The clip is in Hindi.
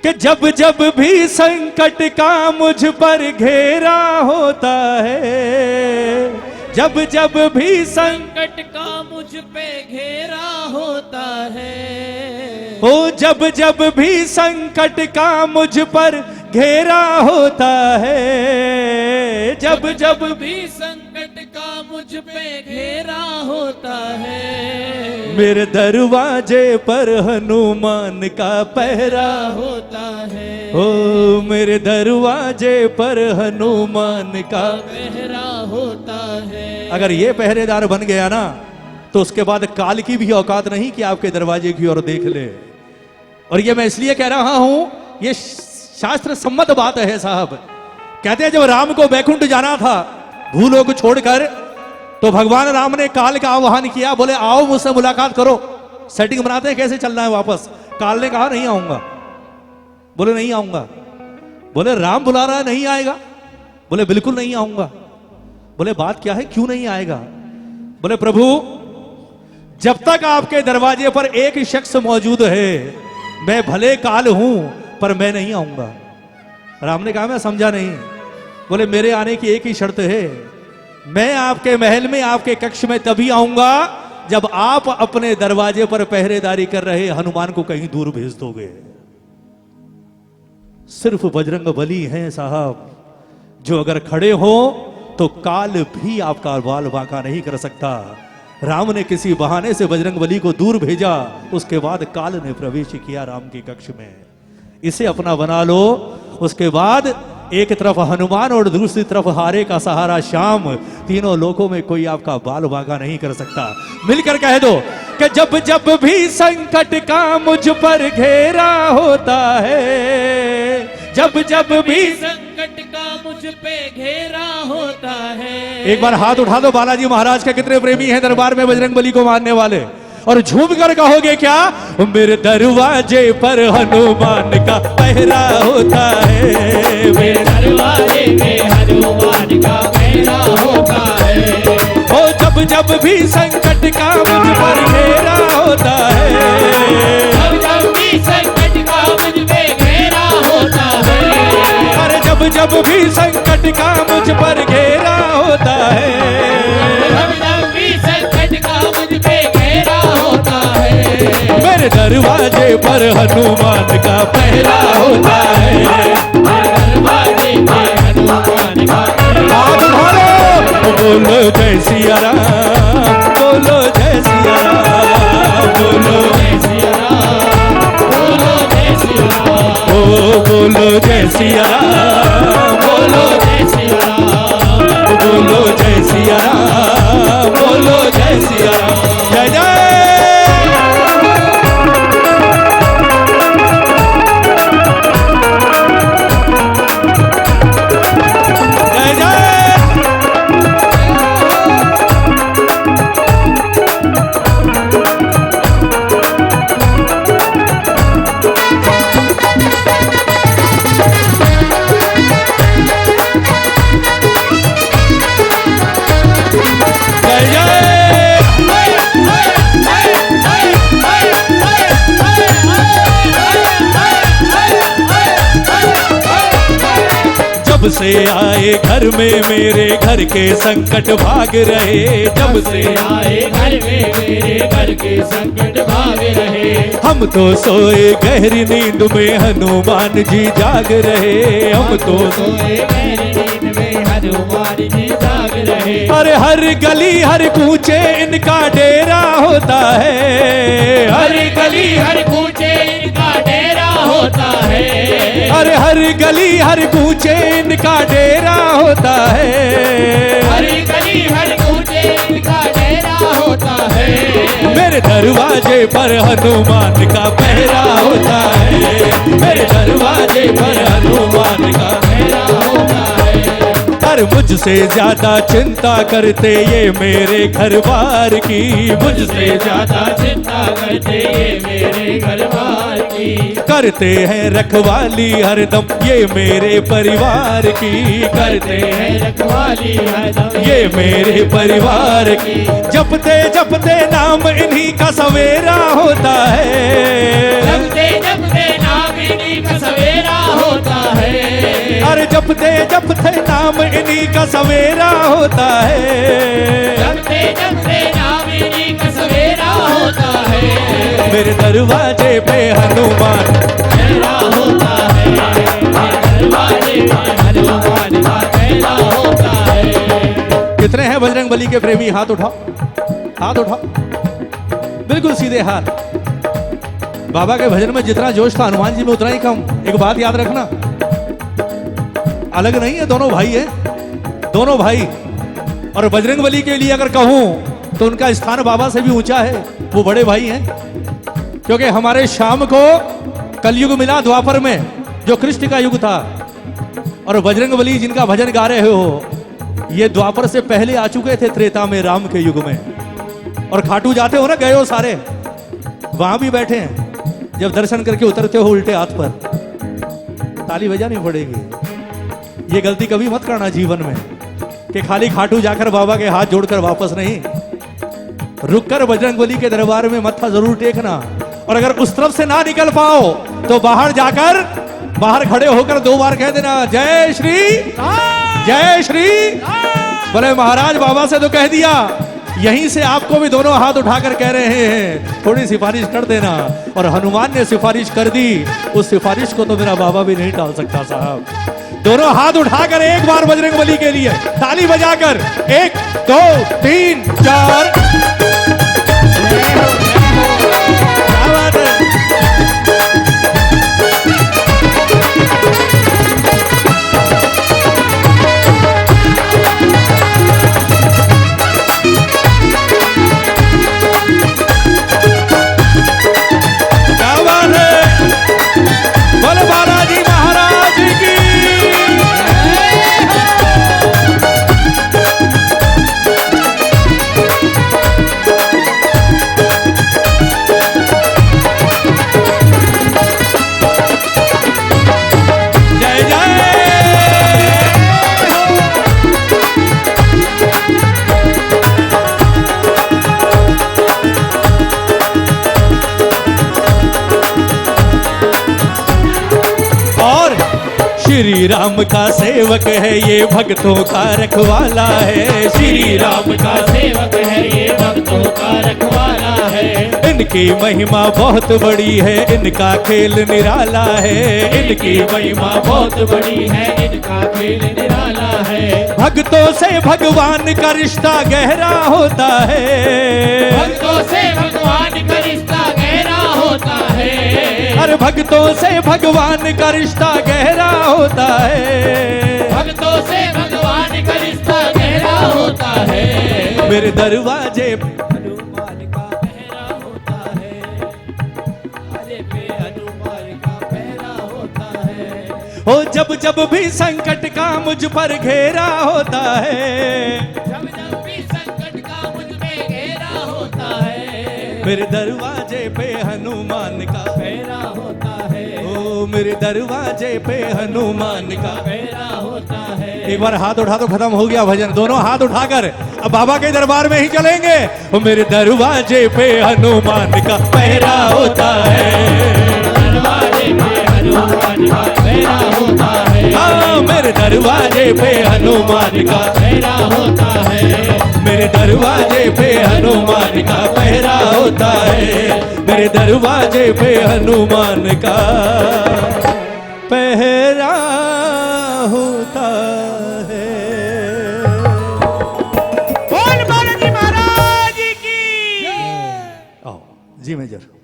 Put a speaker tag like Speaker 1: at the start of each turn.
Speaker 1: कि जब जब भी संकट का मुझ पर घेरा होता है, जब जब भी
Speaker 2: संकट का मुझ पे घेरा होता है,
Speaker 1: ओ जब जब भी संकट का मुझ पर घेरा होता है, जब जब
Speaker 2: भी संकट का मुझ पे घेरा होता है,
Speaker 1: मेरे दरवाजे पर हनुमान का पहरा
Speaker 2: होता है,
Speaker 1: ओ मेरे दरवाजे पर हनुमान का
Speaker 2: पहरा होता है।
Speaker 1: अगर ये पहरेदार बन गया ना तो उसके बाद काल की भी औकात नहीं कि आपके दरवाजे की ओर देख ले। और ये मैं इसलिए कह रहा हूं, ये शास्त्र सम्मत बात है साहब। कहते हैं जब राम को बैकुंठ जाना था भूलों को छोड़कर, तो भगवान राम ने काल का आह्वान किया, बोले आओ मुझसे मुलाकात करो, सेटिंग बनाते हैं कैसे चलना है वापस। काल ने कहा नहीं आऊंगा, बोले नहीं आऊंगा। बोले राम बुला रहा है नहीं आएगा, बोले बिल्कुल नहीं आऊंगा। बोले बात क्या है, क्यों नहीं आएगा? बोले प्रभु जब तक आपके दरवाजे पर एक ही शख्स मौजूद है, मैं भले काल हूं पर मैं नहीं आऊंगा। राम ने कहा मैं समझा नहीं। बोले मेरे आने की एक ही शर्त है, मैं आपके महल में आपके कक्ष में तभी आऊंगा जब आप अपने दरवाजे पर पहरेदारी कर रहे हनुमान को कहीं दूर भेज दोगे। सिर्फ बजरंग बली हैं साहब जो अगर खड़े हो तो काल भी आपका बाल बांका नहीं कर सकता। राम ने किसी बहाने से बजरंग बली को दूर भेजा, उसके बाद काल ने प्रवेश किया राम के कक्ष में। इसे अपना बना लो। उसके बाद एक तरफ हनुमान और दूसरी तरफ हारे का सहारा श्याम, तीनों लोकों में कोई आपका बाल बांका नहीं कर सकता। मिलकर कह दो कि जब जब भी संकट का मुझ पर घेरा होता है, जब जब भी
Speaker 2: संकट का मुझ पे घेरा होता है।
Speaker 1: एक बार हाथ उठा दो बालाजी महाराज के कितने प्रेमी हैं दरबार में बजरंग बली को मानने वाले, और झूम कर कहोगे क्या, मेरे दरवाजे पर हनुमान का पहरा होता है,
Speaker 2: मेरे दरवाजे में हनुमान का पहरा होता है।
Speaker 1: ओ जब जब भी संकट का मुझ पर घेरा होता है,
Speaker 2: जब जब भी संकट का मुझ पे घेरा होता है,
Speaker 1: अरे जब जब भी संकट का मुझ पर घेरा होता है,
Speaker 2: जब जब भी संकट का मुझ पे घेरा होता है,
Speaker 1: मेरे दरवाजे पर हनुमान का पहरा होता है।
Speaker 2: मेरे दरवाजे में हनुमान का
Speaker 1: हाथ उठा लो, बोलो जय सिया राम, बोलो जय सिया राम, बोलो
Speaker 2: जय सिया राम, बोलो जय सिया राम,
Speaker 1: ओ बोलो जय सिया राम,
Speaker 2: बोलो जय सिया राम,
Speaker 1: बोलो जय सिया राम, बोलो जय सिया राम, जय जय। जब से आए घर में मेरे घर के संकट भाग रहे, जब से
Speaker 2: आए घर में मेरे घर के संकट भाग रहे,
Speaker 1: हम तो सोए गहरी नींद में हनुमान जी जाग रहे, हम तो
Speaker 2: सोए गहरी नींद में हनुमान जी जाग रहे।
Speaker 1: अरे हर गली हर कूचे इनका डेरा होता है,
Speaker 2: हर गली हर कूचे इनका डेरा होता है,
Speaker 1: अरे हर गली हर कूचे इनका डेरा होता है,
Speaker 2: हर गली हर कूचे इनका डेरा होता है।
Speaker 1: मेरे दरवाजे पर हनुमान का पहरा होता है, मेरे दरवाजे पर हनुमान का
Speaker 2: पहरा होता है।
Speaker 1: पर मुझसे ज्यादा चिंता करते ये मेरे घर बार की, मुझसे
Speaker 2: ज्यादा चिंता करते ये मेरे घर बार की,
Speaker 1: करते हैं रखवाली हरदम ये मेरे परिवार की,
Speaker 2: करते हैं रखवाली हरदम
Speaker 1: ये मेरे परिवार की। जपते जपते नाम इन्हीं का सवेरा होता है,
Speaker 2: जपते जपते नाम इन्हीं का
Speaker 1: जपते जपते नाम इन्हीं का सवेरा होता है।
Speaker 2: जपते जपते नाम इन्हीं का सवेरा होता है।
Speaker 1: मेरे दरवाजे पे हनुमान
Speaker 2: पहरा होता है। मेरे दरवाजे पे हनुमान का पहरा होता है।
Speaker 1: कितने हैं बजरंग बली के प्रेमी? हाथ उठाओ, हाथ उठाओ, बिल्कुल सीधे हाथ। बाबा के भजन में जितना जोश था हनुमान जी में उतना ही कम। एक बात याद रखना, अलग नहीं है, दोनों भाई है, दोनों भाई। और बजरंग बली के लिए अगर कहूं तो उनका स्थान बाबा से भी ऊंचा है, वो बड़े भाई हैं। क्योंकि हमारे शाम को कलयुग मिला द्वापर में, जो कृष्ण का युग था, और बजरंग बली जिनका भजन गा रहे हो, ये द्वापर से पहले आ चुके थे त्रेता में, राम के युग में। और खाटू जाते हो ना, गए हो सारे, वहां भी बैठे हैं। जब दर्शन करके उतरते हो उल्टे हाथ पर, ताली बजानी पड़ेगी। ये गलती कभी मत करना जीवन में कि खाली खाटू जाकर बाबा के हाथ जोड़कर वापस नहीं, रुककर बजरंगबली के दरबार में मत्था जरूर टेकना। और अगर उस तरफ से ना निकल पाओ तो बाहर जाकर, बाहर खड़े होकर 2 बार कह देना, जय श्री, जय श्री। बोले महाराज बाबा से तो कह दिया, यहीं से आपको भी दोनों हाथ उठाकर कह रहे हैं, थोड़ी सिफारिश कर देना। और हनुमान ने सिफारिश कर दी, उस सिफारिश को तो मेरा बाबा भी नहीं टाल सकता साहब। दोनों हाथ उठाकर एक बार बजरंगबली के लिए ताली बजाकर, 1 2 3 4। क्या बात है। श्री राम का सेवक है ये, भक्तों का रखवाला है।
Speaker 2: श्री राम का सेवक है ये, भक्तों का रखवाला है।
Speaker 1: इनकी महिमा बहुत बड़ी है, इनका खेल निराला है।
Speaker 2: इनकी महिमा बहुत बड़ी है, इनका खेल निराला है।
Speaker 1: भक्तों से भगवान का रिश्ता गहरा होता है।
Speaker 2: भक्तों से भगवान का रिश्ता गहरा होता है।
Speaker 1: अरे भक्तों से भगवान का रिश्ता गहरा होता है।
Speaker 2: भक्तों से भगवान का रिश्ता गहरा होता है।
Speaker 1: मेरे दरवाजे
Speaker 2: हनुमान का पहरा होता है। अरे पे हनुमान का पहरा होता है।
Speaker 1: हो जब जब भी संकट का मुझ पर घेरा होता है।
Speaker 2: जब जब भी संकट का मुझ पे घेरा होता है।
Speaker 1: मेरे दरवाजे पे हनुमान का
Speaker 2: पहरा होता है।
Speaker 1: ओ मेरे दरवाजे पे हनुमान का
Speaker 2: पहरा होता है।
Speaker 1: एक बार हाथ उठा तो खत्म हो गया भजन। दोनों हाथ उठाकर अब बाबा के दरबार में ही चलेंगे। ओ मेरे दरवाजे पे हनुमान का पहरा होता है।
Speaker 2: दरवाजे पे हनुमान का पहरा होता है।
Speaker 1: हाँ मेरे दरवाजे पे हनुमान का
Speaker 2: पहरा होता है।
Speaker 1: मेरे दरवाजे पे हनुमान का पहरा होता है। मेरे दरवाजे पे हनुमान का पहरा होता है।
Speaker 2: बोल बालाजी महाराज की।
Speaker 1: आओ जी मेजर।